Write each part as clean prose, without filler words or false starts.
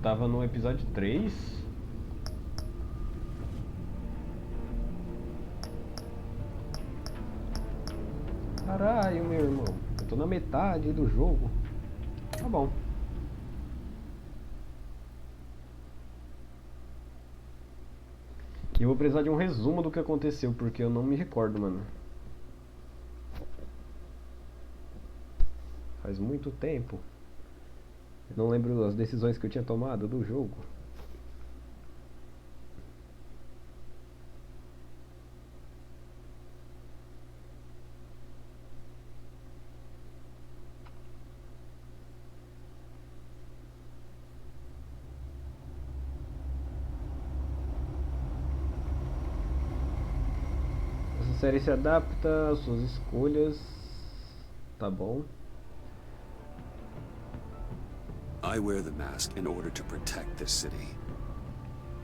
tava no episódio 3. Caralho, meu irmão. Eu tô na metade do jogo. Tá bom. E eu vou precisar de um resumo do que aconteceu, porque eu não me recordo, mano. Faz muito tempo. Eu não lembro as decisões que eu tinha tomado do jogo. Essa série se adapta às suas escolhas. Tá bom. I wear the mask in order to protect this city.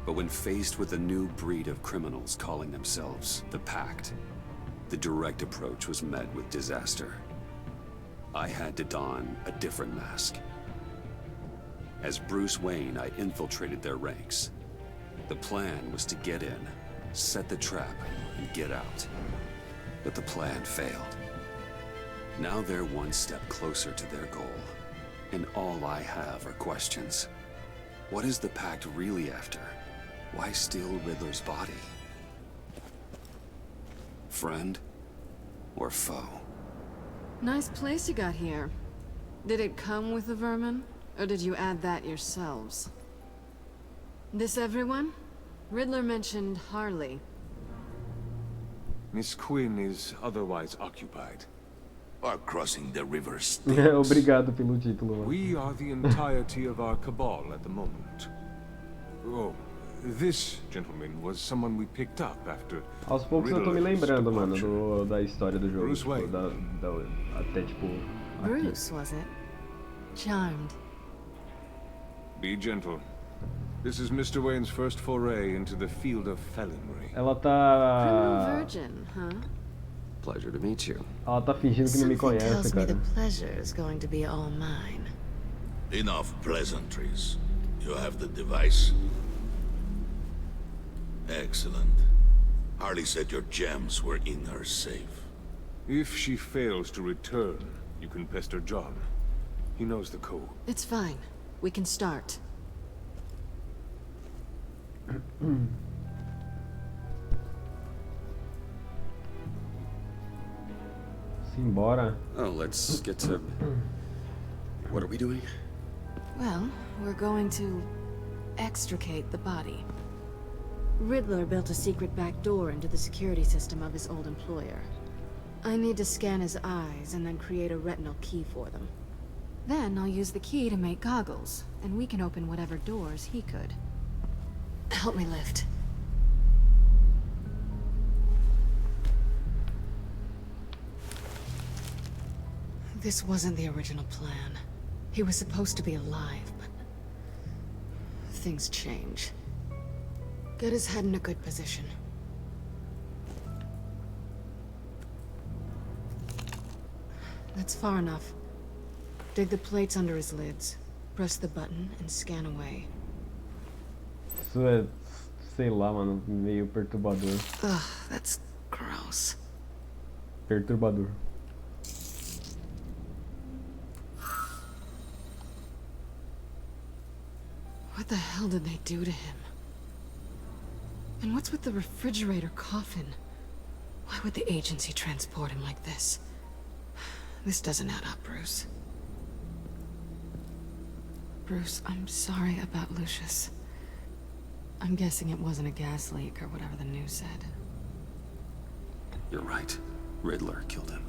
But when faced with a new breed of criminals calling themselves the Pact, the direct approach was met with disaster. I had to don a different mask. As Bruce Wayne, I infiltrated their ranks. The plan was to get in, set the trap, and get out. But the plan failed. Now they're one step closer to their goal. And all I have are questions. What is the Pact really after? Why steal Riddler's body? Friend or foe? Nice place you got here. Did it come with the vermin? Or did you add that yourselves? This everyone? Riddler mentioned Harley. Miss Quinn is otherwise occupied. Are crossing the river Styx. Obrigado pelo título, mano. We are the entirety of our cabal at the moment. Oh, this gentleman was someone we picked up after. Aos poucos eu tô me lembrando, mano, departure. da história do jogo. Bruce Tipo, Wayne. até tipo. Aqui. Bruce, was it? Charmed. Be gentle. This is Mr. Wayne's first foray into the field of felonry. Ela Criminal tá. virgin, huh? Pleasure to meet you. Ela tá fingindo que não me Something conhece, tells me cara. the pleasure is going to be all mine. Enough pleasantries. You have the device? Excellent. Harley said your gems were in her safe. If she fails to return, you can pester John. He knows the code. It's fine. We can start. Simbora. Oh, let's get to... What are we doing? Well, we're going to extricate the body. Riddler built a secret back door into the security system of his old employer. I need to scan his eyes and then create a retinal key for them. Then I'll use the key to make goggles, and we can open whatever doors he could. Help me lift. This wasn't the original plan. He was supposed to be alive, but things change. Get his head in a good position. That's far enough. Dig the plates under his lids. Press the button and scan away. Isso é, sei lá, mano, meio perturbador. Ugh, that's gross. Perturbador. What the hell did they do to him? And what's with the refrigerator coffin? Why would the agency transport him like this? This doesn't add up, Bruce. Bruce, I'm sorry about Lucius. I'm guessing it wasn't a gas leak or whatever the news said. You're right. Riddler killed him.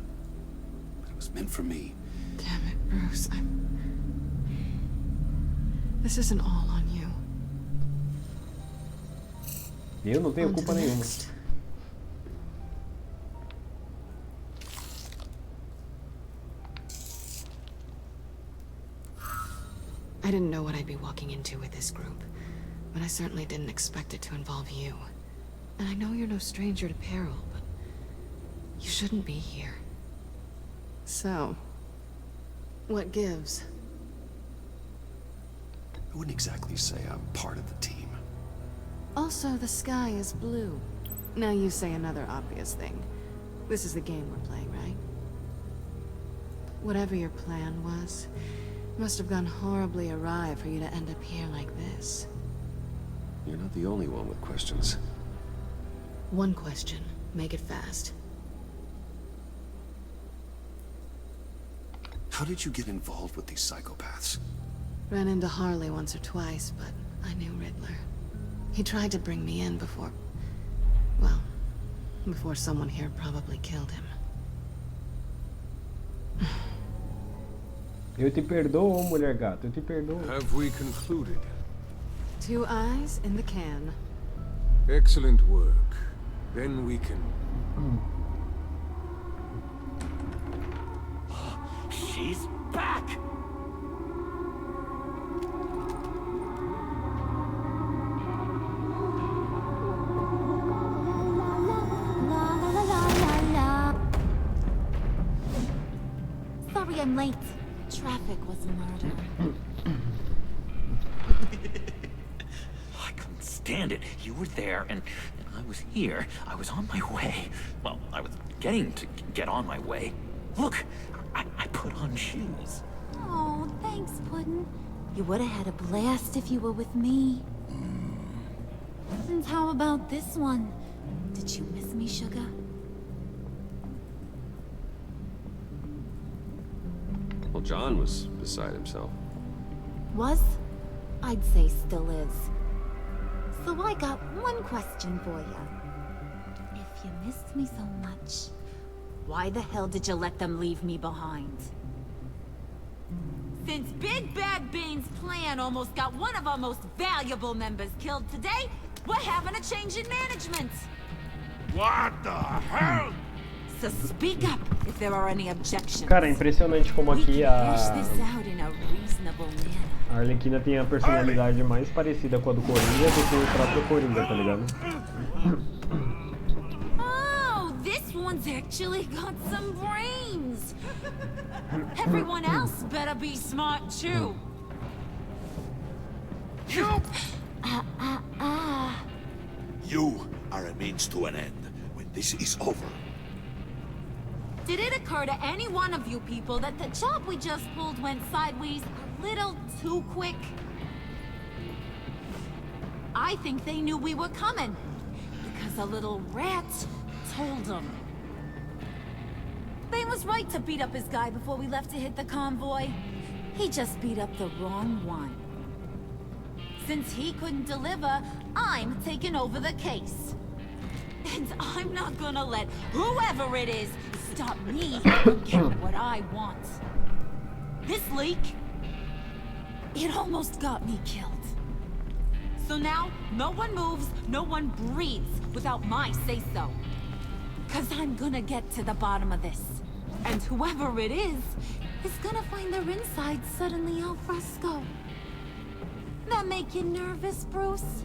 But it was meant for me. Damn it, Bruce. This isn't all on you. Eu não tenho On to culpa the nenhuma. next. I didn't know what I'd be walking into with this group, but I certainly didn't expect it to involve you. And I know you're no stranger to peril, but you shouldn't be here. So, what gives? I wouldn't exactly say I'm part of the team. Also, the sky is blue. Now you say another obvious thing. This is the game we're playing, right? Whatever your plan was, must have gone horribly awry for you to end up here like this. You're not the only one with questions. One question. Make it fast. How did you get involved with these psychopaths? Ran into Harley once or twice, but I knew Riddler. He tried to bring me in before... well, before someone here probably killed him. Eu te perdoo, mulher gato, eu te perdoo. Have we concluded? 2 eyes in the can. Excellent work. Then we can... She's back! Sorry I'm late. Traffic was a murder. I couldn't stand it. You were there, and I was here. I was on my way. Well, I was getting to get on my way. Look, I put on shoes. Oh, thanks, Puddin'. You would have had a blast if you were with me. And how about this one? Did you miss me, sugar? Well, John was beside himself. Was? I'd say still is. So I got one question for you. If you missed me so much, why the hell did you let them leave me behind? Since Big Bad Bean's plan almost got one of our most valuable members killed today, we're having a change in management. What the hell? So speak up if there are any objections. Cara, é impressionante como aqui Hash a this out in a reasonable manner. Arlequina tem a personalidade mais parecida com a do Coringa do que o próprio Coringa, tá ligado? Oh, this one's actually got some brains. Everyone else better be smart too. You are a means to an end. When this is over, Did it occur to any one of you people that the job we just pulled went sideways a little too quick? I think they knew we were coming, because a little rat told them. Bane was right to beat up his guy before we left to hit the convoy. He just beat up the wrong one. Since he couldn't deliver, I'm taking over the case. And I'm not gonna let whoever it is stop me from getting what I want. This leak, it almost got me killed. So now, no one moves, no one breathes without my say-so. 'Cause I'm gonna get to the bottom of this. And whoever it is gonna find their insides suddenly al fresco. That make you nervous, Bruce?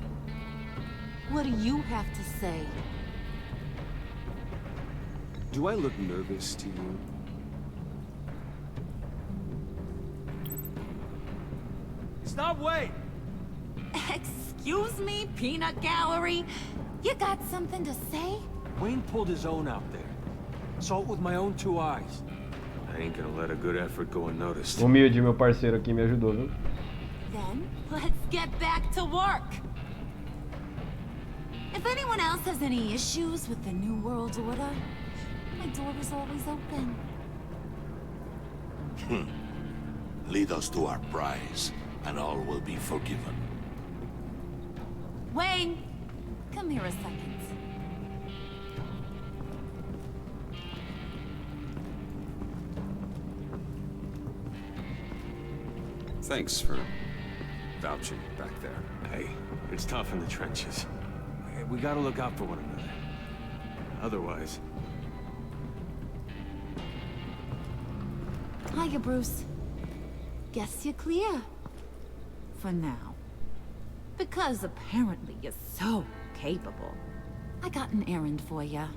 What do you have to say? Do I look nervous to you? Stop, wait! Excuse me, peanut gallery? You got something to say? Wayne pulled his own out there. Saw it with my own 2 eyes. I ain't gonna let a good effort go unnoticed. Humilde, meu parceiro aqui me ajudou, viu? Then, let's get back to work. If anyone else has any issues with the New World Order, my door is always open. Lead us to our prize, and all will be forgiven. Wayne, come here a second. Thanks for vouching back there. Hey, it's tough in the trenches. We gotta look out for one another. Otherwise... Hiya, Bruce. Guess you're clear. For now. Because apparently you're so capable. I got an errand for ya.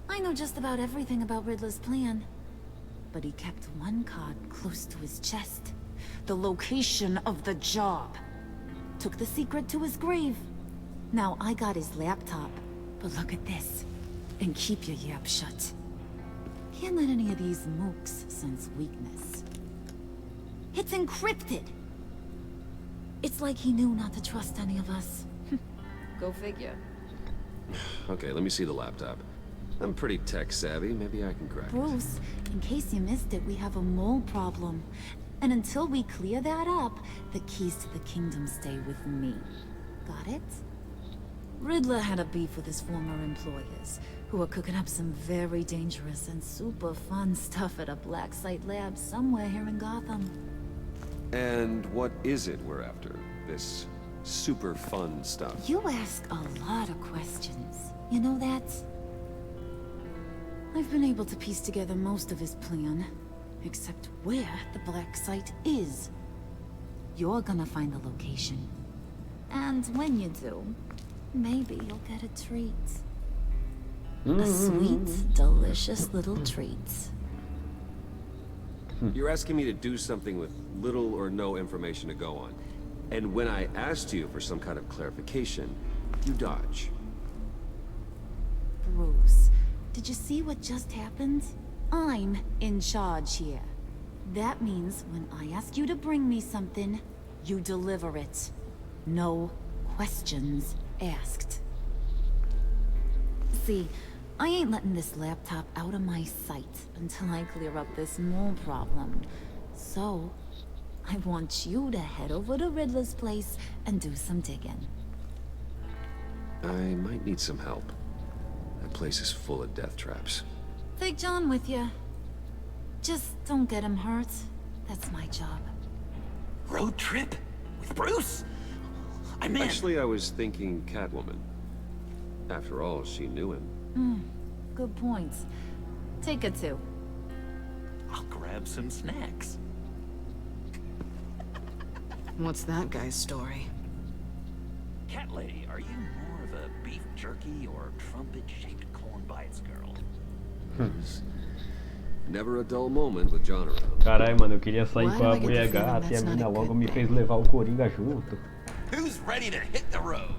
I know just about everything about Riddler's plan. But he kept one card close to his chest. the location of the job. Took the secret to his grave. Now I got his laptop. But look at this. And keep your yap shut. Can't let any of these mooks sense weakness. It's encrypted! It's like he knew not to trust any of us. Go figure. Okay, let me see the laptop. I'm pretty tech savvy. Maybe I can crack it. Bruce, in case you missed it, we have a mole problem. And until we clear that up, the keys to the kingdom stay with me. Got it? Riddler had a beef with his former employers, who were cooking up some very dangerous and super fun stuff at a black site lab somewhere here in Gotham. And what is it we're after? This super fun stuff? You ask a lot of questions. You know that? I've been able to piece together most of his plan, except where the black site is. You're gonna find the location. And when you do, maybe you'll get a treat. A sweet, delicious little treat. You're asking me to do something with little or no information to go on. And when I asked you for some kind of clarification, you dodge. Bruce, did you see what just happened? I'm in charge here. That means when I ask you to bring me something, you deliver it. No questions asked. See, I ain't letting this laptop out of my sight until I clear up this mole problem. So, I want you to head over to Riddler's place and do some digging. I might need some help. That place is full of death traps. Take John with you. Just don't get him hurt. That's my job. Road trip? With Bruce? I'm in. Actually, I was thinking Catwoman. After all, she knew him. Good points. Take it too. I'll grab some snacks. What's that guy's story? Cat lady, are you more of a beef jerky or trumpet-shaped corn bites girl? Never a dull moment with John around. Carai, mano, eu queria sair com a mulher gata e a mina logo me fez levar o Coringa junto. Who's ready to hit the road?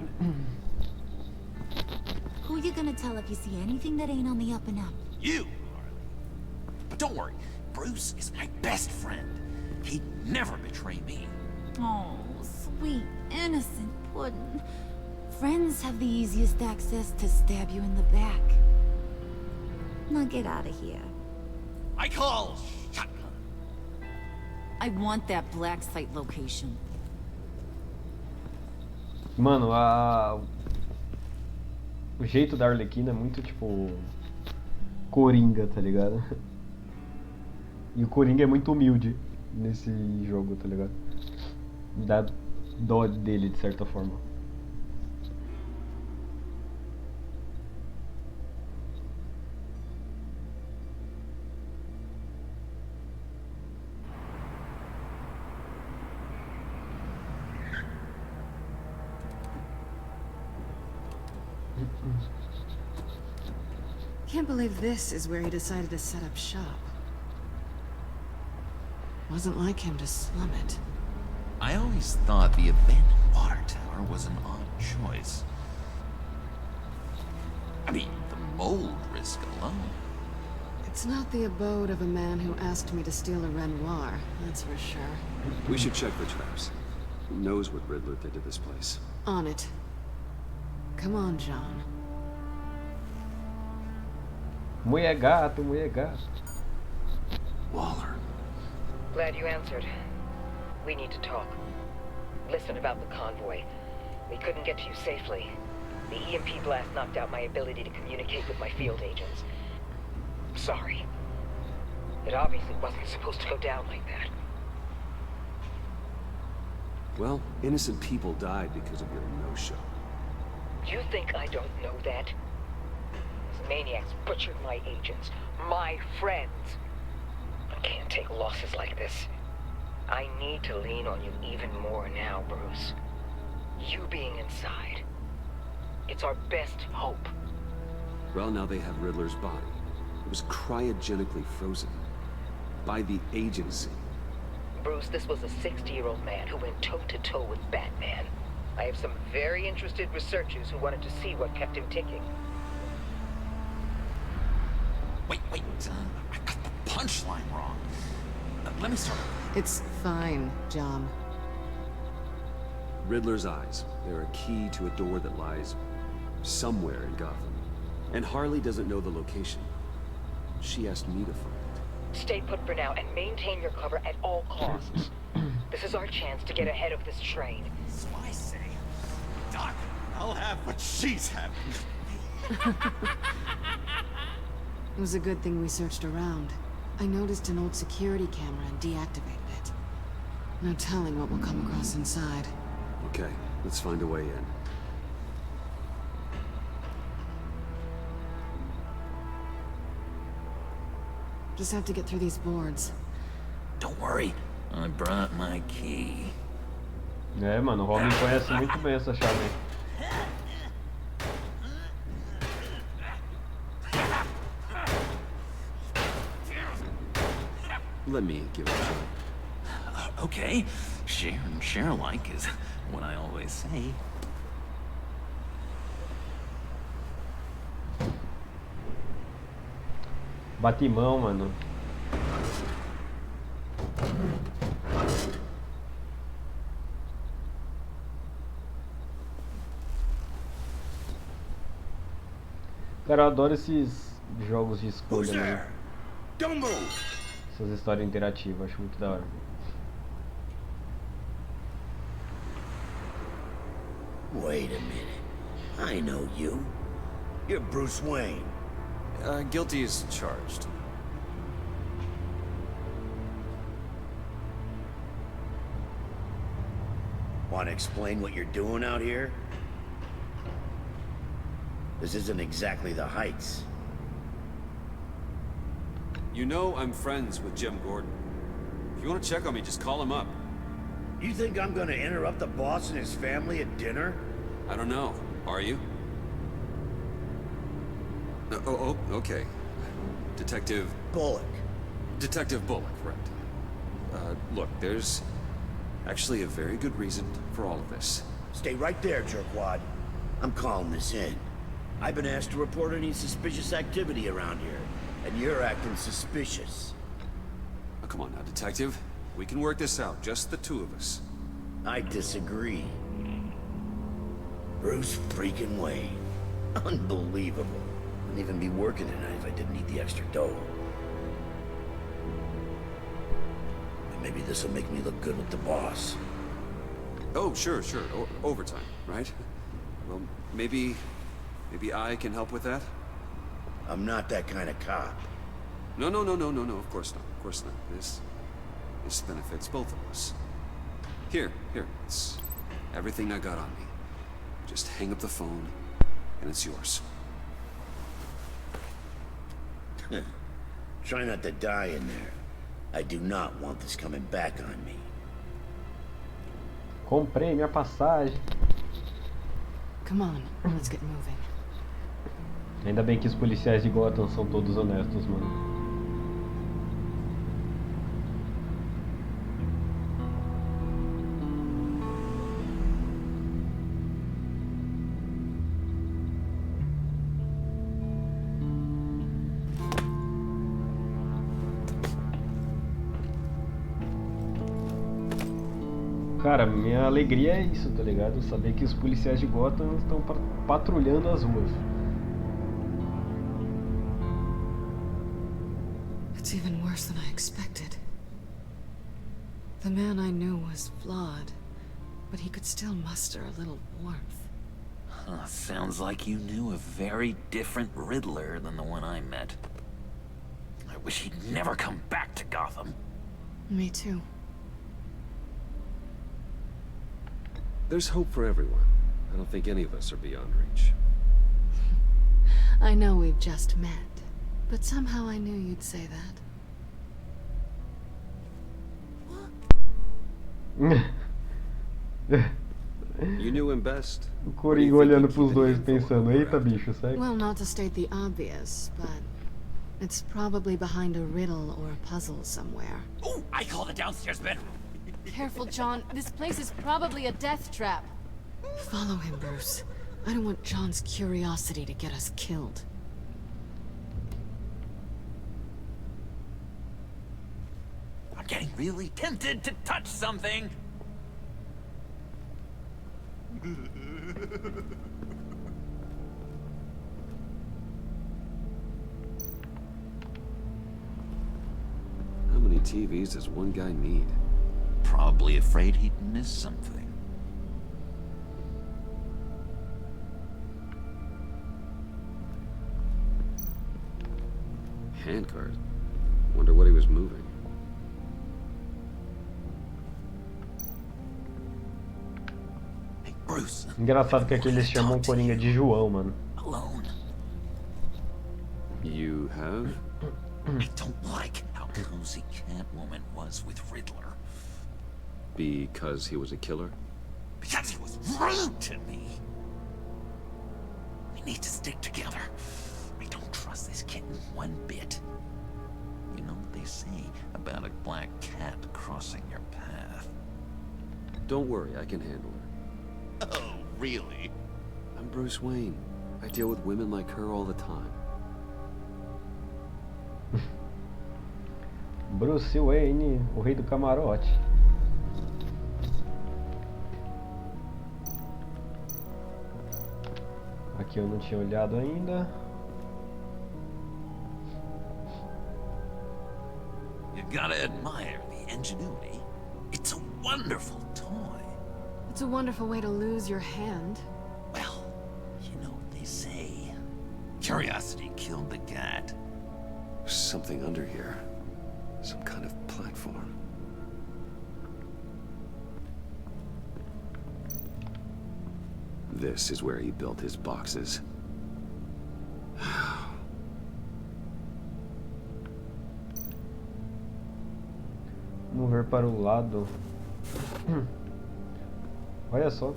Who you gonna tell if you see anything that ain't on the up and up? You, Harley. But don't worry, Bruce is my best friend. He'd never betray me. Oh, sweet, innocent puddin'. Friends have the easiest access to stab you in the back. Now get out of here. I call shotgun. I want that black site location. Mano, o jeito da Arlequina é muito tipo Coringa, tá ligado? E o Coringa é muito humilde nesse jogo, tá ligado? Dá dó dele de certa forma. Can't believe this is where he decided to set up shop. Wasn't like him to slum it. I always thought the abandoned water tower was an odd choice. I mean, the mold risk alone. It's not the abode of a man who asked me to steal a Renoir, that's for sure. We should check the traps. Who knows what Riddler did to this place? On it. Come on, John. Mulher gato, mulher gato. Waller. Glad you answered. We need to talk. Listen about the convoy. We couldn't get to you safely. The EMP blast knocked out my ability to communicate with my field agents. Sorry. It obviously wasn't supposed to go down like that. Well, innocent people died because of your no-show. You think I don't know that? These maniacs butchered my agents, my friends. I can't take losses like this. I need to lean on you even more now, Bruce. You being inside. It's our best hope. Well, now they have Riddler's body. It was cryogenically frozen. By the agency. Bruce, this was a 60-year-old man who went toe-to-toe with Batman. I have some very interested researchers who wanted to see what kept him ticking. Wait, I got the punchline wrong. Let me start. It's fine, John. Riddler's eyes. They're a key to a door that lies somewhere in Gotham. And Harley doesn't know the location. She asked me to find it. Stay put for now and maintain your cover at all costs. This is our chance to get ahead of this train. So I say, Doc, I'll have what she's having. It was a good thing we searched around. I noticed an old security camera and deactivated it. No telling what we'll come across inside. Okay, let's find a way in. Just have to get through these boards. Don't worry, I brought my key. É, mano, o Robin conhece muito bem essa chave aí. Let me give it a try. Okay, share like is what I always say. Batimão, mano. Cara, eu adoro esses jogos de escolha, né? Essas histórias interativas, acho muito da hora. Wait a minute. I know you. You're Bruce Wayne. Guilty as charged. Want to explain what you're doing out here? This isn't exactly the Heights. You know I'm friends with Jim Gordon. If you want to check on me, just call him up. You think I'm gonna interrupt the boss and his family at dinner? I don't know. Are you? Okay. Detective Bullock. Detective Bullock, right. Look, there's actually a very good reason for all of this. Stay right there, jerkwad. I'm calling this in. I've been asked to report any suspicious activity around here, and you're acting suspicious. Oh, come on now, Detective. We can work this out, just the two of us. I disagree. Bruce freaking Wayne. Unbelievable. Wouldn't even be working tonight if I didn't need the extra dough. And maybe this'll make me look good with the boss. Oh, sure. Overtime, right? Well, maybe I can help with that? I'm not that kind of cop. No, of course not. This benefits both of us. Here, it's everything I got on me. Just hang up the phone, and it's yours. Try not to die in there. I do not want this coming back on me. Comprei minha passagem. Come on, let's get moving. Ainda bem que os policiais de Gotham são todos honestos, mano. Cara, minha alegria é isso, tá ligado? Saber que os policiais de Gotham estão patrulhando as ruas. It's even worse than I expected. The man I knew was flawed, but he could still muster a little warmth. Sounds like you knew a very different Riddler than the one I met. I wish he'd never come back to Gotham. Me too. There's hope for everyone. I don't think any of us are beyond reach. I know we've just met, but somehow I knew you'd say that. You knew him best. O Coringa olhando pros dois pensando, eita bicho, segue. Well, not to state the obvious, but it's probably behind a riddle or a puzzle somewhere. Oh, I call the downstairs bedroom. Careful, John. This place is probably a death trap. Follow him, Bruce. I don't want John's curiosity to get us killed. I'm getting really tempted to touch something. How many TVs does one guy need? Probably afraid he'd miss something. Handcart. Wonder what he was moving. Hey, Bruce. Engraçado que aqui eles chamam o Coringa de João, mano. Alone. You have? I don't like how cozy Catwoman was with Riddler. Because he was a killer? Because he was rude to me. We need to stick together. I don't trust this kitten one bit. You know what they say about a black cat crossing your path? Don't worry, I can handle her. Oh, really? I'm Bruce Wayne. I deal with women like her all the time. Bruce Wayne, o rei do camarote. Aqui eu não tinha olhado ainda. You gotta admire the ingenuity. It's a wonderful toy. It's a wonderful way to lose your hand. Well, you know what they say. Curiosity killed the cat. There's something under here. Some kind of platform. This is where he built his boxes. Mover para o lado. Olha só.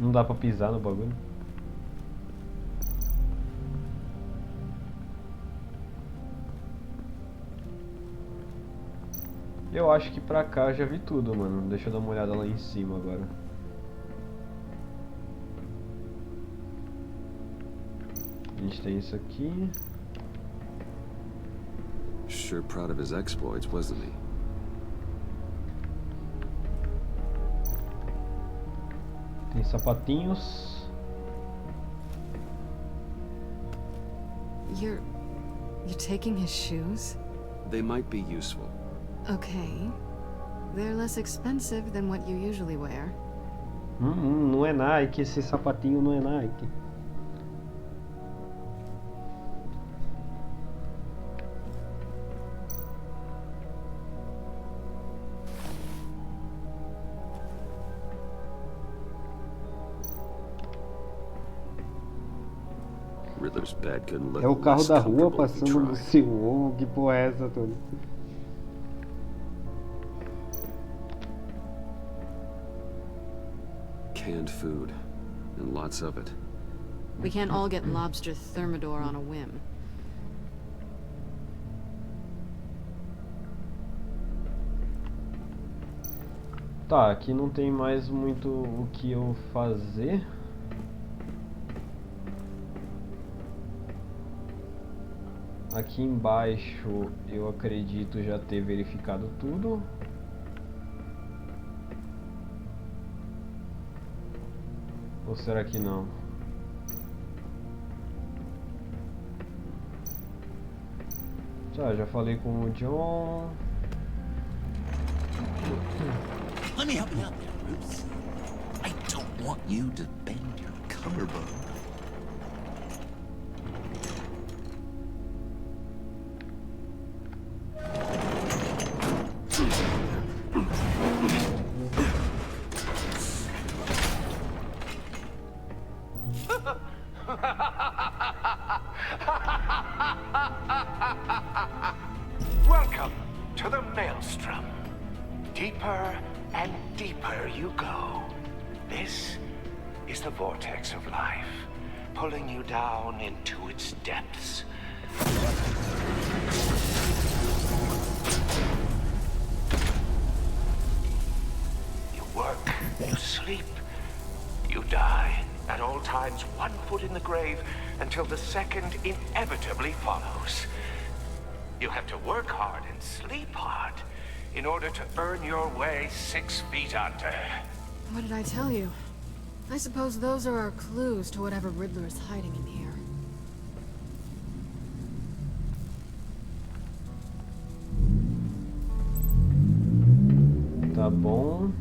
Não dá pra pisar no bagulho. Eu acho que pra cá eu já vi tudo, mano. Deixa eu dar uma olhada lá em cima agora. A gente tem isso aqui. Sure proud of his exploits, wasn't he? Tem sapatinhos. You're taking his shoes? They might be useful. Okay. They're less expensive than what you usually wear. Não é Nike, esse sapatinho não é Nike. Riddler's bed couldn't look É o carro less da rua comfortable if he passando no tried. seu ombro. Que porra é essa, Tony? Canned food, and lots of it. We can't all get lobster thermidor on a whim. Tá, aqui não tem mais muito o que eu fazer. Aqui embaixo eu acredito já ter verificado tudo. Ou será que não? Tá, já falei com o John. Let me help you out there, Bruce. I don't want you to bend your collarbone. Welcome to the Maelstrom. Deeper and deeper you go. This is the vortex of life, pulling you down into its depths. You work, you sleep, you die. At all times, one foot in the grave until the second inevitably follows. You have to work hard and sleep hard in order to earn your way 6 feet under. What did I tell you? I suppose those are our clues to whatever Riddler is hiding in here. Tá bom.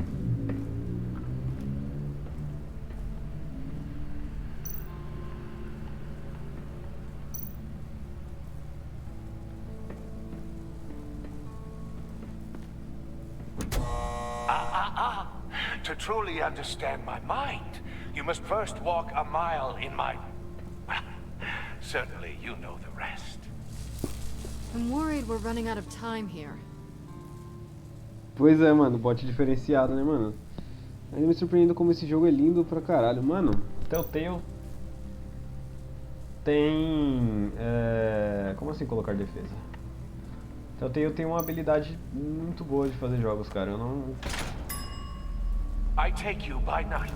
To truly understand my mind, you must first walk a mile in my... Certainly, you know the rest. I'm worried we're running out of time here. Pois é, mano, bot diferenciado, né, mano? Ainda me surpreendo como esse jogo é lindo pra caralho. Mano, Telltale tem... Como assim colocar defesa? Telltale tem uma habilidade muito boa de fazer jogos, cara. Eu não... I take you by night,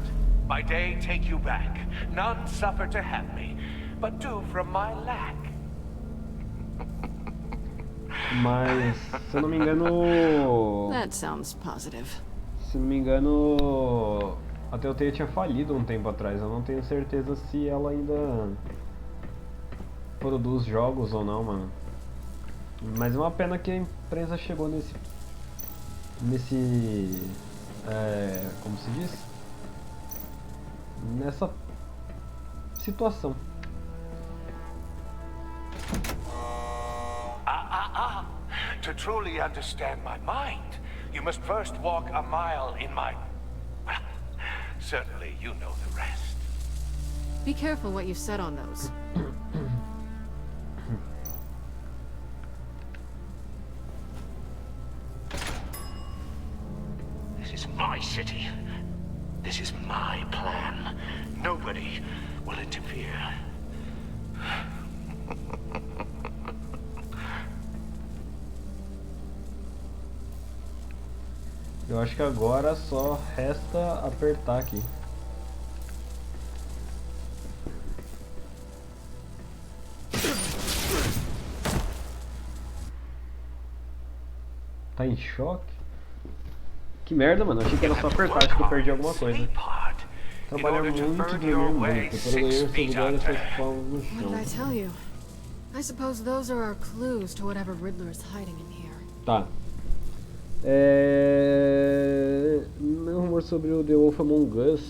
by day take you back. None suffer to have me, but do from my lack. Mas, se eu não me engano... That sounds positive. Se não me engano, a Telltale tinha falido um tempo atrás. Eu não tenho certeza se ela ainda produz jogos ou não, mano. Mas é uma pena que a empresa chegou nesse como se diz? Nessa situação. To truly understand my mind, you must first walk a mile in my... Well, certainly you know the rest. Be careful what you said on those. This is my city. This is my plan. Nobody will interfere. Eu acho que agora só resta apertar aqui. Tá em choque? Que merda, mano. Achei que era só apertar, acho que eu perdi alguma coisa. Trabalhar muito e dormir muito. Para ganhar seu lugar e seus palmos no What chão. did I tell you? I suppose those are our clues to whatever Riddler is hiding in here. Tá. Não rumor sobre o The Wolf Among Us.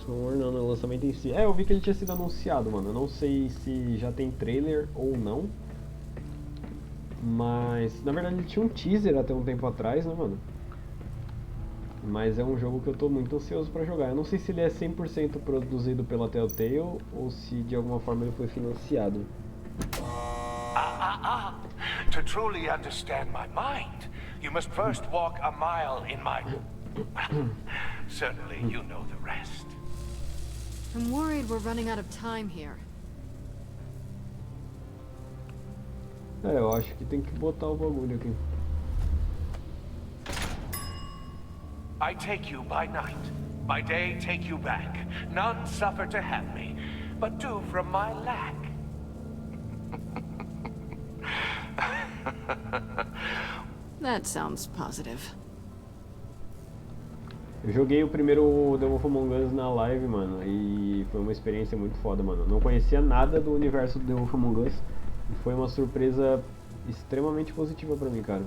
Rumor não, no lançamento em si. Eu vi que ele tinha sido anunciado, mano. Eu não sei se já tem trailer ou não. Mas, na verdade, ele tinha um teaser até um tempo atrás, né, mano? Mas é um jogo que eu tô muito ansioso pra jogar. Eu não sei se ele é 100% produzido pela Telltale ou se de alguma forma ele foi financiado. To truly understand my mind, you must first walk a mile in my... Well, certainly you know the rest. I'm worried we're running out of time here. Eu acho que tem que botar o bagulho aqui. I take you by night, by day take you back. None suffer to have me, but do from my lack. That sounds positive. Eu joguei o primeiro The Wolf Among Us na live, mano, e foi uma experiência muito foda, mano. Não conhecia nada do universo do The Wolf Among Us e foi uma surpresa extremamente positiva pra mim, cara.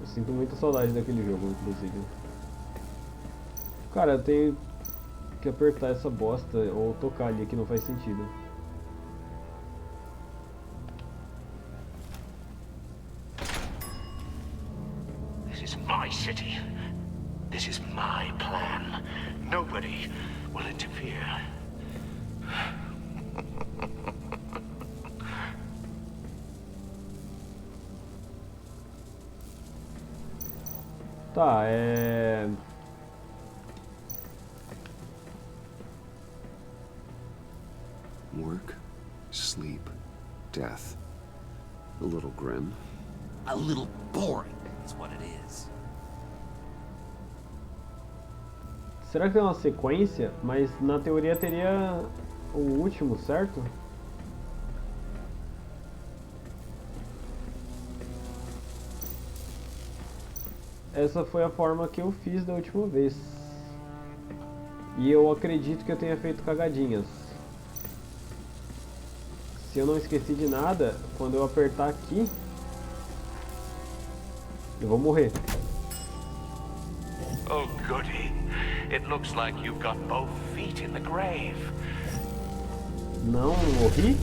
Eu sinto muita saudade daquele jogo, inclusive. Cara, eu tenho que apertar essa bosta ou tocar ali, que não faz sentido. This is my city. This is my plan. Nobody will interfere. Tá, Work, sleep, death. A little grim. A little boring is what it is. Será que tem uma sequência? Mas na teoria teria o último, certo? Essa foi a forma que eu fiz da última vez. E eu acredito que eu tenha feito cagadinhas. Se eu não esqueci de nada, quando eu apertar aqui, eu vou morrer. Oh, goody. It looks like you've got both feet in the grave. Não morri?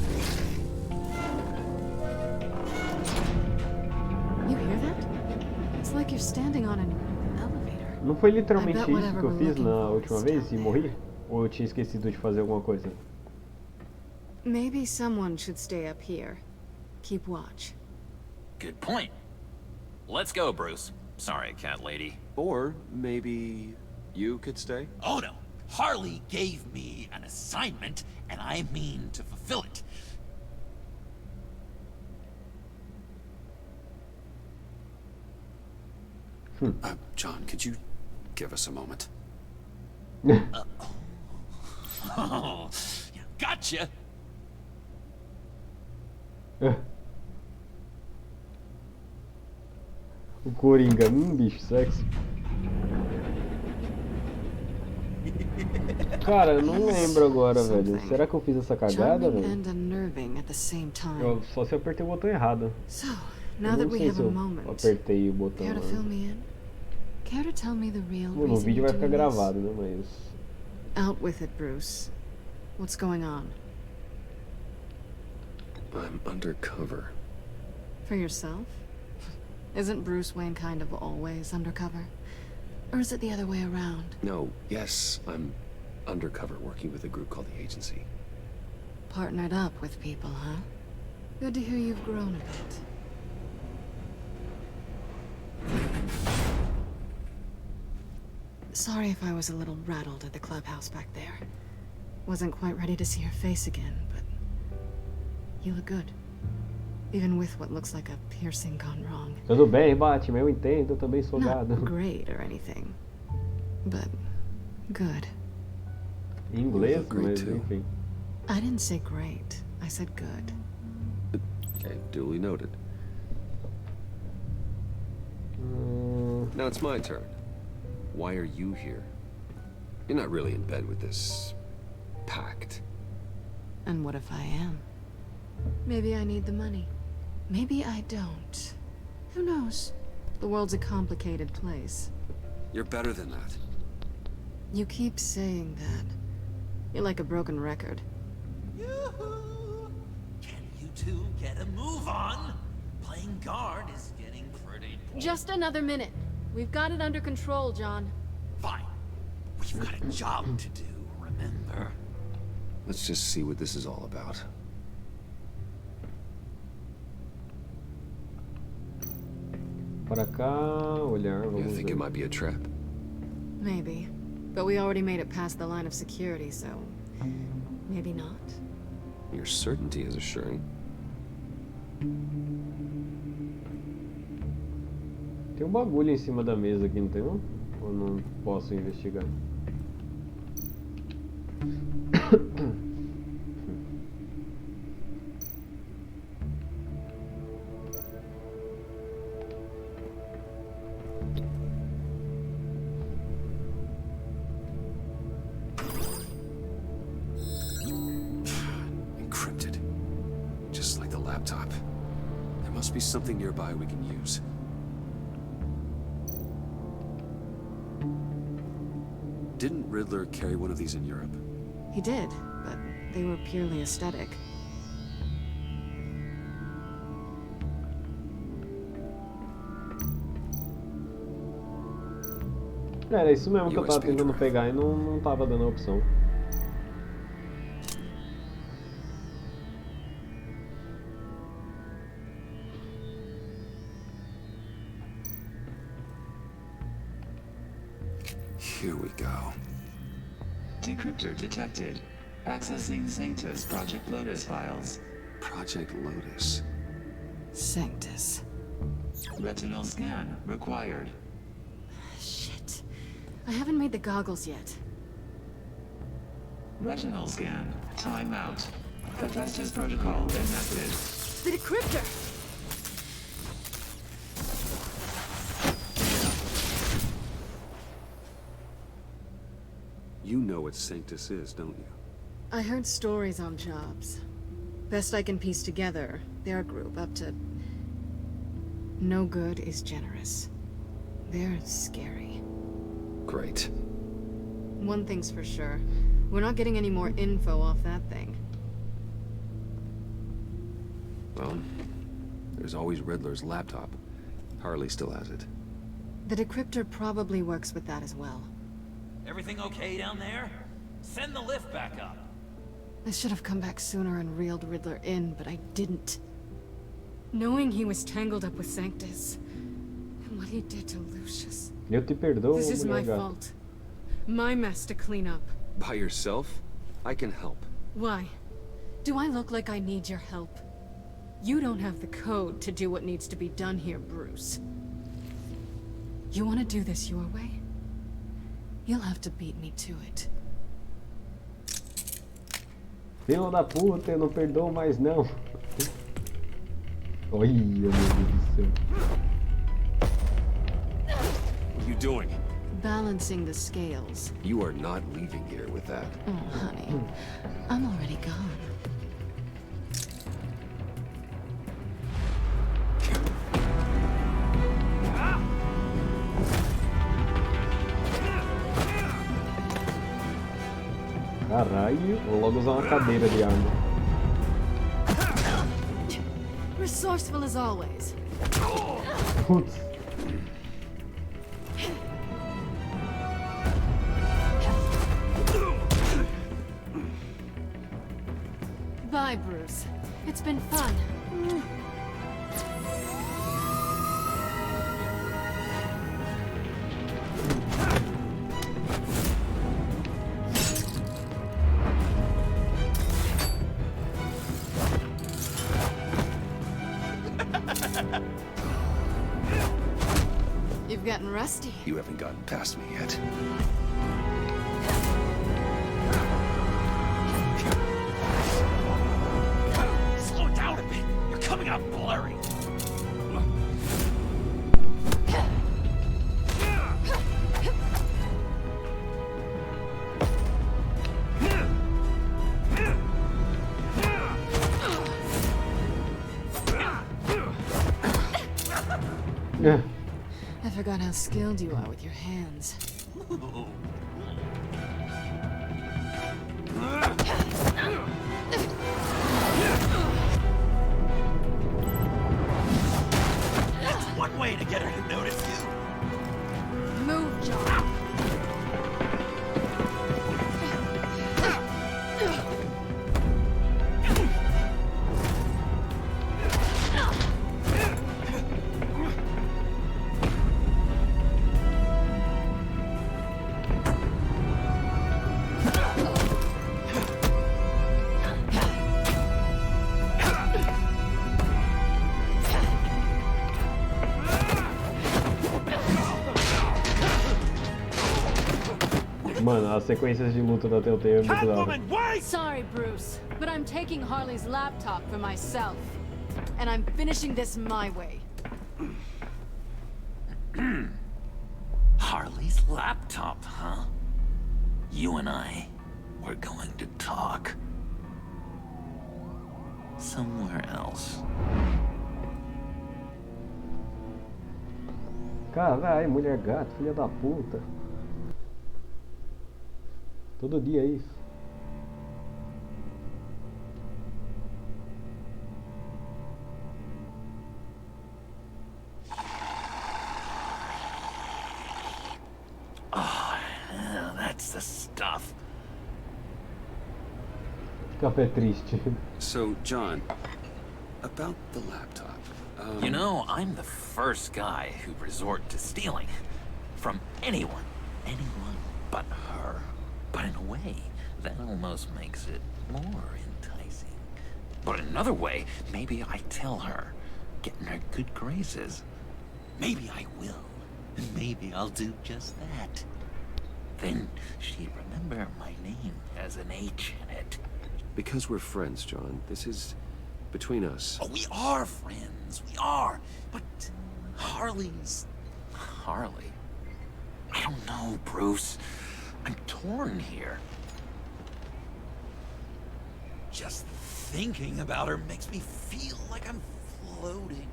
You hear that? It's like you're standing on an elevator. Não foi literalmente isso que eu fiz na última vez e morri? Ou eu tinha esquecido de fazer alguma coisa? Maybe someone should stay up here. Keep watch. Good point. Let's go, Bruce. Sorry, cat lady. Or maybe you could stay? Oh no. Harley gave me an assignment, and I mean to fulfill it. John, could you give us a moment? Oh, gotcha. O Coringa, bicho sexy. Cara, eu não lembro agora, velho. Será que eu fiz essa cagada, velho? Eu só se eu apertei o botão errado. Eu não sei se eu apertei o botão. No vídeo vai ficar gravado, né? Mas... Out with it, Bruce. What's going on? I'm undercover. For yourself? Isn't Bruce Wayne kind of always undercover? Or is it the other way around? No, yes, I'm undercover working with a group called the Agency. Partnered up with people, huh? Good to hear you've grown a bit. Sorry if I was a little rattled at the clubhouse back there. Wasn't quite ready to see your face again, but you look good. Even with what looks like a piercing gone wrong. Tudo bem, Batman, eu entendo, eu também sou gado. Not great or anything, but good. Em inglês, mas enfim. I didn't say great. I said good. Okay, duly noted. Now it's my turn. Why are you here? You're not really in bed with this pact. And what if I am? Maybe I need the money. Maybe I don't. Who knows? The world's a complicated place. You're better than that. You keep saying that. You're like a broken record. Yoo-hoo! Can you two get a move on? Playing guard is getting pretty... Just another minute. We've got it under control, John. Fine. We've got a job to do, remember? Let's just see what this is all about. Para cá, olhar, vamos You think ver. it might be a trap? Maybe. But we already made it past the line of security, so... maybe not. Your certainty is assuring. Tem um bagulho em cima da mesa aqui, não tem um? Ou não posso investigar? Encrypted. Just like the laptop. There must be something nearby we can use. Didn't Riddler carry one of these in Europe? He did, but they were purely aesthetic. Era isso mesmo que eu tava USB tentando drive. pegar e não tava dando a opção. Here we go. Decryptor detected. Accessing Sanctus Project Lotus files. Project Lotus. Sanctus. Retinal scan required. Shit. I haven't made the goggles yet. Retinal scan. Timeout. Hephaestus protocol enacted. The decryptor! You know what Sanctus is, don't you? I heard stories on jobs. Best I can piece together, their group up to... No good is generous. They're scary. Great. One thing's for sure. We're not getting any more info off that thing. Well, there's always Riddler's laptop. Harley still has it. The decryptor probably works with that as well. Everything okay down there? Send the lift back up. I should have come back sooner and reeled Riddler in, but I didn't. Knowing he was tangled up with Sanctus, and what he did to Lucius. Eu te perdoo, This is my mulher gata. fault. My mess to clean up. By yourself? I can help. Why? Do I look like I need your help? You don't have the code to do what needs to be done here, Bruce. You want to do this your way? You'll have to beat me to it. Filho da puta, eu não perdoo mais não. Olha, meu Deus do céu. What are you doing? Balancing the scales. You are not leaving here with that. Oh, honey. I'm already gone. Caralho, vou logo usar uma cadeira de arma. Resourceful as always. Putz. Bye, Bruce. It's been fun. You've gotten rusty. You haven't gotten past me yet. Slow down a bit. You're coming out blurry. I forgot how skilled you are with your hands. That's one way to get her to notice you. Move, John. Mano, as sequências de luta da Telltale é muito da hora. Sorry, Bruce, but I'm taking Harley's laptop for myself. And I'm finishing this my way. Harley's laptop, huh? You and I, we're going to talk. Somewhere else. Caralho, mulher gato, filha da puta. Todo dia é isso. Oh, that's the stuff. Café triste. So, John, about the laptop. You know, I'm the first guy who'd resort to stealing. From anyone. Anyone but her. But in a way, that almost makes it more enticing. But another way, maybe I tell her, get in her good graces. Maybe I will. And maybe I'll do just that. Then she'd remember my name has an H in it. Because we're friends, John. This is between us. Oh, we are friends. We are. But Harley's... Harley? I don't know, Bruce. I'm torn here. Just thinking about her makes me feel like I'm floating.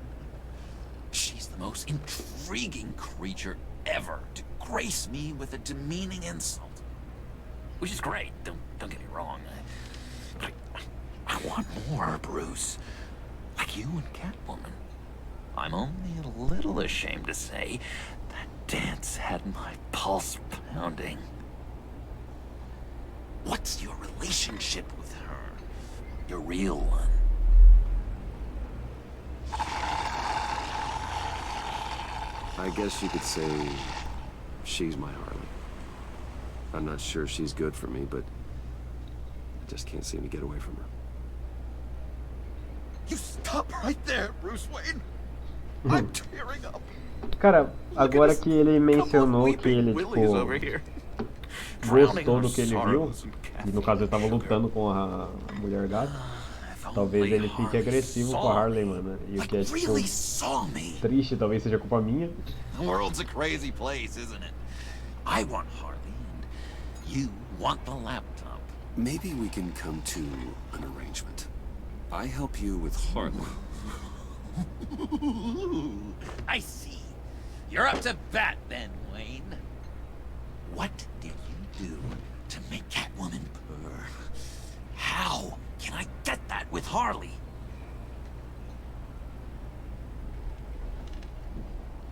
She's the most intriguing creature ever to grace me with a demeaning insult. Which is great, don't get me wrong. But I want more, Bruce. Like you and Catwoman. I'm only a little ashamed to say that dance had my pulse pounding. What's your relationship with her? Your real one? I guess you could say she's my Harley. I'm not sure she's good for me, but I just can't seem to get away from her. You stop right there, Bruce Wayne. I'm tearing up. Cara, agora que ele mencionou que ele, tipo, gostou do que ele viu, e no caso ele tava lutando com a mulher gato, talvez ele fique agressivo com a Harley, mano. E o que é, tipo, triste, talvez seja culpa minha. The world's a crazy place, isn't it? I want Harley, and you want the laptop. Maybe we can come to an arrangement. I help you with Harley. I see. You're up to bat then, Wayne. What did you do to make Catwoman purr? How can I get that with Harley?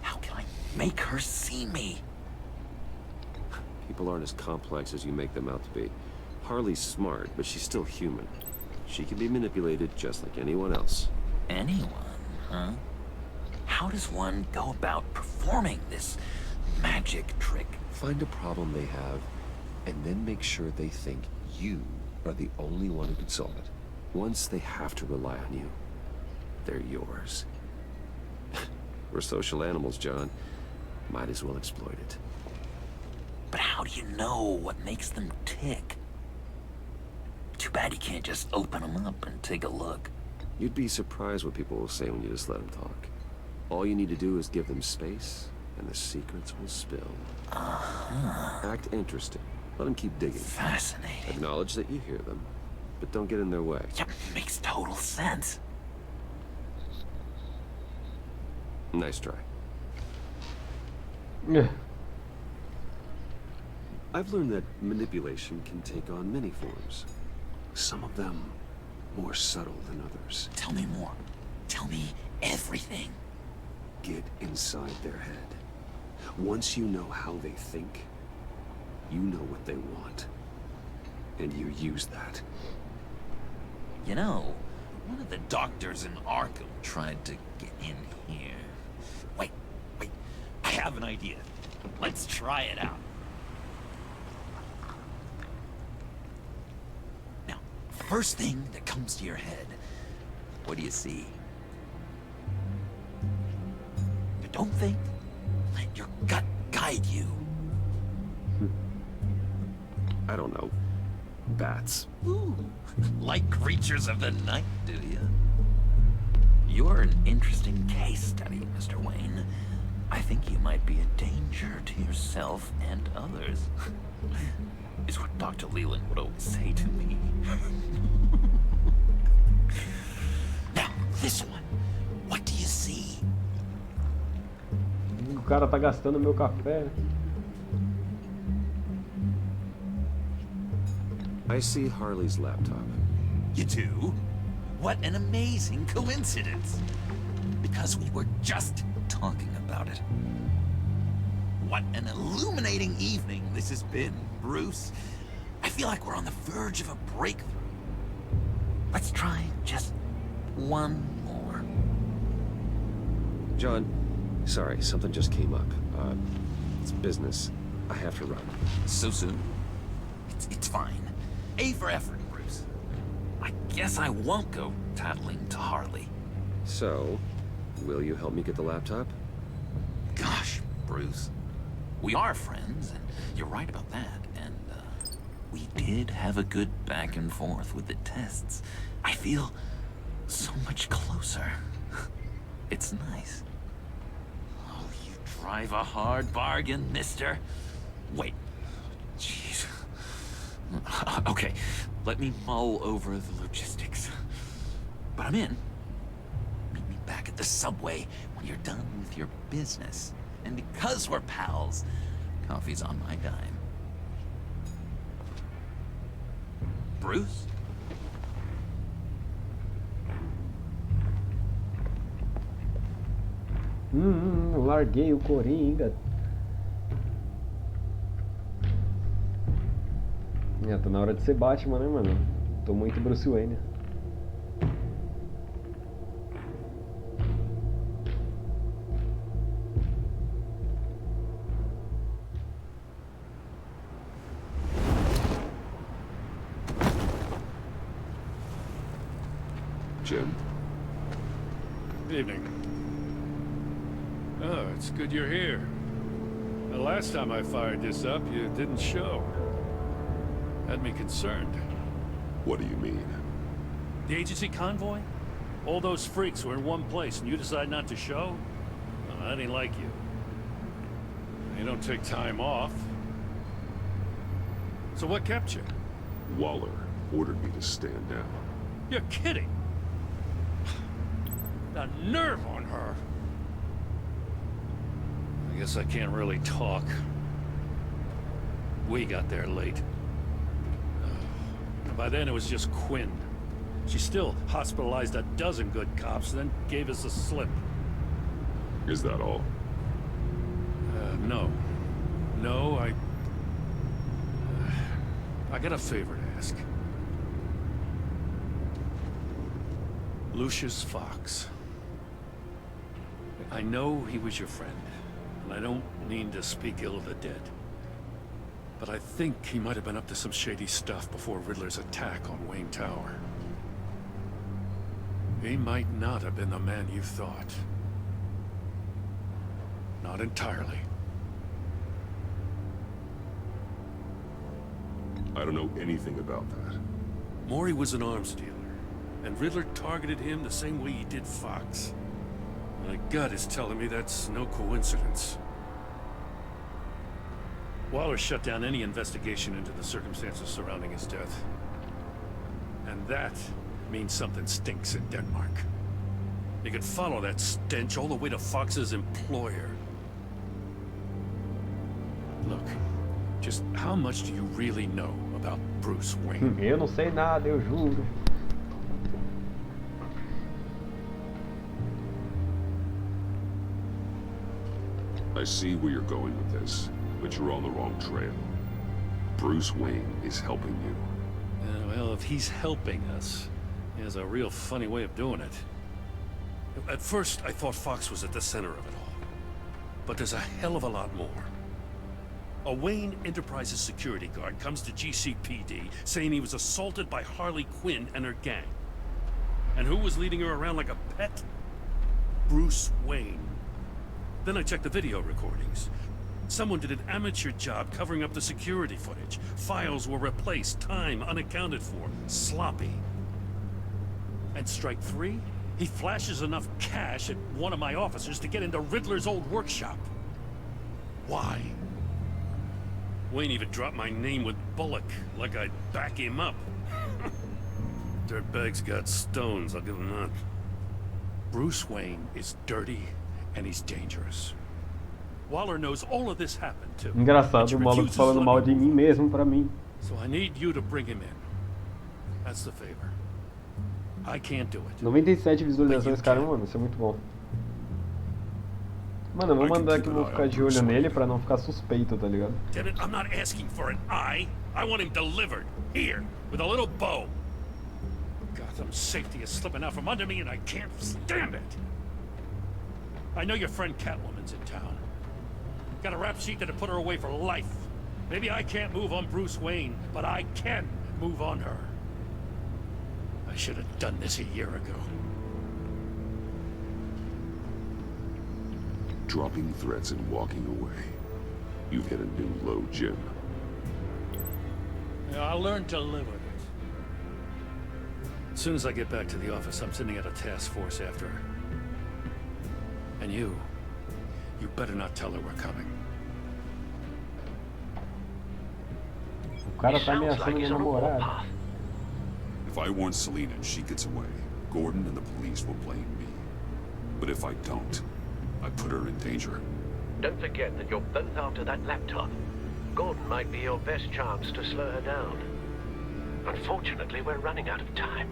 How can I make her see me? People aren't as complex as you make them out to be. Harley's smart, but she's still human. She can be manipulated just like anyone else. Anyone, huh? How does one go about performing this magic trick? Find a problem they have, and then make sure they think you are the only one who can solve it. Once they have to rely on you, they're yours. We're social animals, John. Might as well exploit it. But how do you know what makes them tick? Too bad you can't just open them up and take a look. You'd be surprised what people will say when you just let them talk. All you need to do is give them space, and the secrets will spill. Act interesting. Let them keep digging. Fascinating. Acknowledge that you hear them, but don't get in their way. Yep, makes total sense. Nice try. Yeah. I've learned that manipulation can take on many forms. Some of them more subtle than others. Tell me more. Tell me everything. Get inside their head. Once you know how they think, you know what they want. And you use that. You know, one of the doctors in Arkham tried to get in here. Wait. I have an idea. Let's try it out. Now, first thing that comes to your head, what do you see? But don't think. Let your gut guide you. I don't know. Bats. Ooh, like creatures of the night, do you? You're an interesting case study, Mr. Wayne. I think you might be a danger to yourself and others. Is what Dr. Leland would always say to me. Now, this one. What do you see? O cara tá gastando meu café. I see Harley's laptop. You do? What an amazing coincidence. Because we were just talking about it. What an illuminating evening this has been, Bruce. I feel like we're on the verge of a breakthrough. Let's try just one more. John, sorry, something just came up. It's business. I have to run. So soon? It's fine. A for effort, Bruce. I guess I won't go tattling to Harley. So, will you help me get the laptop? Gosh, Bruce. We are friends, and you're right about that. And, we did have a good back and forth with the tests. I feel so much closer. It's nice. Oh, you drive a hard bargain, mister. Wait. Jeez. Okay, let me mull over the logistics. But I'm in. Meet me back at the subway when you're done with your business. And because we're pals, coffee's on my dime. Bruce? Larguei o Coringa. Tá na hora de ser Batman, né, mano? Tô muito Bruce Wayne. Jim? Good evening. Oh, it's good you're here. The last time I fired this up, you didn't show. Had me concerned. What do you mean? The agency convoy? All those freaks were in one place and you decide not to show? Oh, I didn't like you. You don't take time off. So what kept you? Waller ordered me to stand down. You're kidding! The nerve on her! I guess I can't really talk. We got there late. By then it was just Quinn. She still hospitalized a dozen good cops, then gave us the slip. Is that all? No. No, I got a favor to ask. Lucius Fox. I know he was your friend, and I don't mean to speak ill of the dead. But I think he might have been up to some shady stuff before Riddler's attack on Wayne Tower. He might not have been the man you thought. Not entirely. I don't know anything about that. Maury was an arms dealer, and Riddler targeted him the same way he did Fox. My gut is telling me that's no coincidence. Waller shut down any investigation into the circumstances surrounding his death. And that means something stinks in Denmark. You could follow that stench all the way to Fox's employer. Look, just how much do you really know about Bruce Wayne? Eu não sei nada, eu juro. I see where you're going with this, but you're on the wrong trail. Bruce Wayne is helping you. Well, if he's helping us, he has a real funny way of doing it. At first, I thought Fox was at the center of it all. But there's a hell of a lot more. A Wayne Enterprises security guard comes to GCPD saying he was assaulted by Harley Quinn and her gang. And who was leading her around like a pet? Bruce Wayne. Then I checked the video recordings. Someone did an amateur job covering up the security footage. Files were replaced, time unaccounted for, sloppy. And strike three? He flashes enough cash at one of my officers to get into Riddler's old workshop. Why? Wayne even dropped my name with Bullock, like I'd back him up. Dirtbag's got stones, I'll give him that. Bruce Wayne is dirty and he's dangerous. Waller knows all of this happened too. Engraçado, o maluco falando mal de mim mesmo pra mim. So I need you to bring him in. That's the favor. I can't do it. 97 visualizações, cara, mano, isso é muito bom. Mano, eu vou mandar que eu vou ficar de olho nele pra não ficar suspeito, tá ligado? Damn it, I'm not asking for an eye. I want him delivered. Here, with a little bow. Gotham's safety is slipping out from under me and I can't stand it. I know your friend Catwoman's in town. Got a rap sheet that'll put her away for life. Maybe I can't move on Bruce Wayne, but I can move on her. I should have done this a year ago. Dropping threats and walking away. You've hit a new low, Jim. Yeah, I'll learn to live with it. As soon as I get back to the office, I'm sending out a task force after her. And you better not tell her we're coming. O cara tá ameaçando minha namorada. If I warn Selena and she gets away, Gordon and the police will blame me. But if I don't, I put her in danger. Don't forget that you're both after that laptop. Gordon might be your best chance to slow her down. Unfortunately, we're running out of time.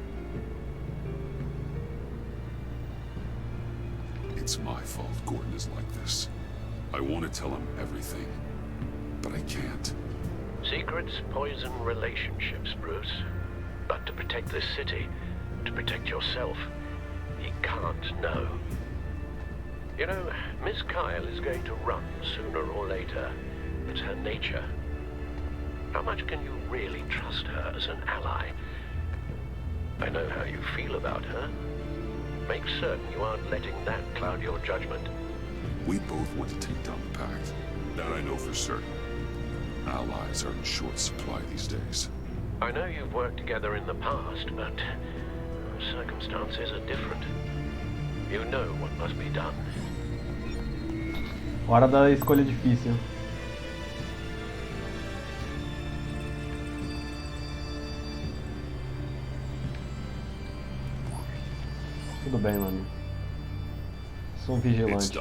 It's my fault Gordon is like this. I want to tell him everything, but I can't. Secrets poison relationships, Bruce. But to protect this city, to protect yourself, he can't know. You know, Miss Kyle is going to run sooner or later. It's her nature. How much can you really trust her as an ally? I know how you feel about her. Make certain you aren't letting that cloud your judgment. We both want to take down the Pact. That I know for certain. Allies are in short supply these days. I know you've worked together in the past, but circumstances are different. You know what must be done. Hora da escolha difícil. Tudo bem, mano. Sou um vigilante.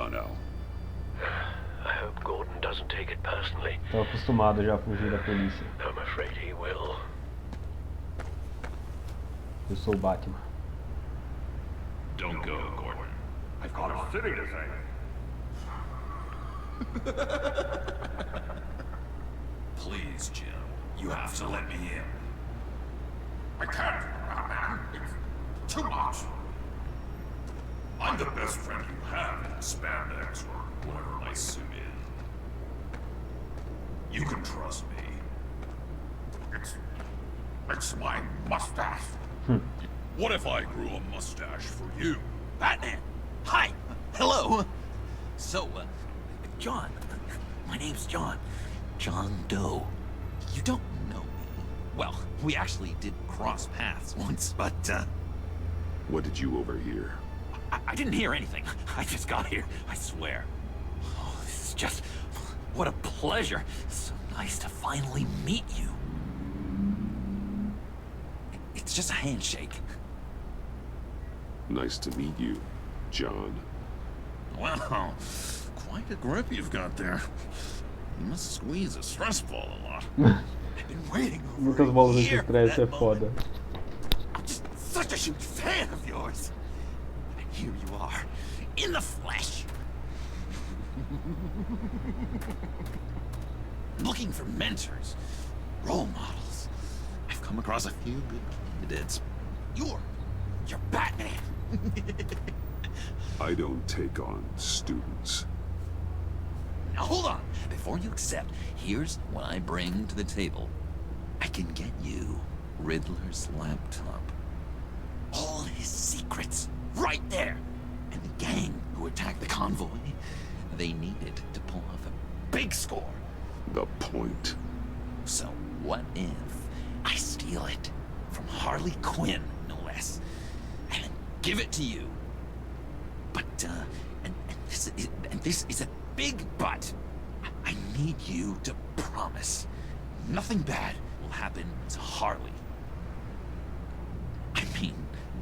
I hope Gordon doesn't take it personally. Tô acostumado já a fugir da polícia. I'm afraid he will. Eu sou o Batman. Don't go, Gordon. I've got a city to save. Please, Jim. You have to let me in. I can't, man. It's too much. I'm the best friend you have in spandex or whatever my suit is. You can trust me. It's my mustache. What if I grew a mustache for you? Batman! Hi! Hello! So, John. My name's John. John Doe. You don't know me. Well, we actually did cross paths once, but, What did you overhear? I didn't hear anything. I just got here, I swear. Oh, this is just... what a pleasure. So nice to finally meet you. It's just a handshake. Nice to meet you, John. Wow, quite a grip you've got there. You must squeeze a stress ball a lot. I've been waiting Muitas bolas de estresse é foda. I'm just such a huge fan of yours. And here you are, in the flesh. Looking for mentors, role models. I've come across a few good candidates. You're Batman. I don't take on students. Now hold on. Before you accept, here's what I bring to the table. I can get you Riddler's laptop. All his secrets, right there. And the gang who attacked the convoy, they needed to pull off a big score. The point. So what if I steal it from Harley Quinn, no less, and then give it to you? But, and this is a big but. I need you to promise nothing bad will happen to Harley. I mean,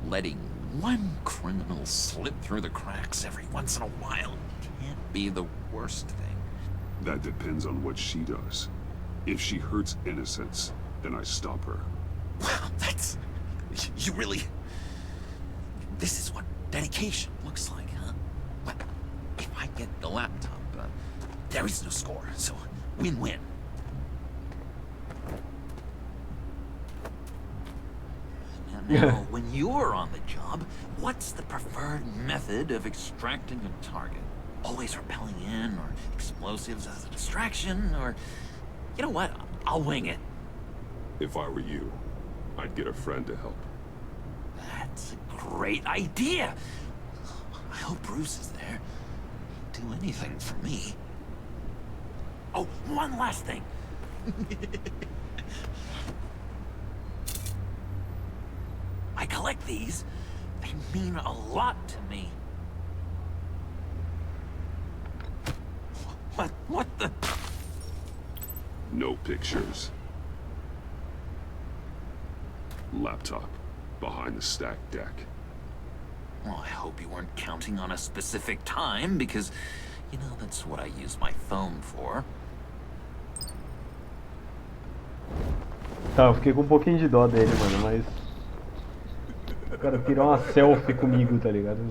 letting one criminal slip through the cracks every once in a while can't be the worst thing. That depends on what she does. If she hurts innocents, then I stop her. Well, that's... you really... This is what dedication looks like, huh? Well, if I get the laptop, there is no score, so win-win. Now, when you're on the job, what's the preferred method of extracting a target? Always rappelling in, or explosives as a distraction, or... You know what? I'll wing it. If I were you, I'd get a friend to help. That's a great idea. I hope Bruce is there. He'd do anything for me. Oh, one last thing. I collect these. They mean a lot to me. What the? No pictures. Laptop behind the stacked deck. Well, I hope you weren't counting on a specific time, because, you know, that's what I use my phone for. Tá, eu fiquei com um pouquinho de dó dele, mano, mas... O cara tirou uma selfie comigo, tá ligado?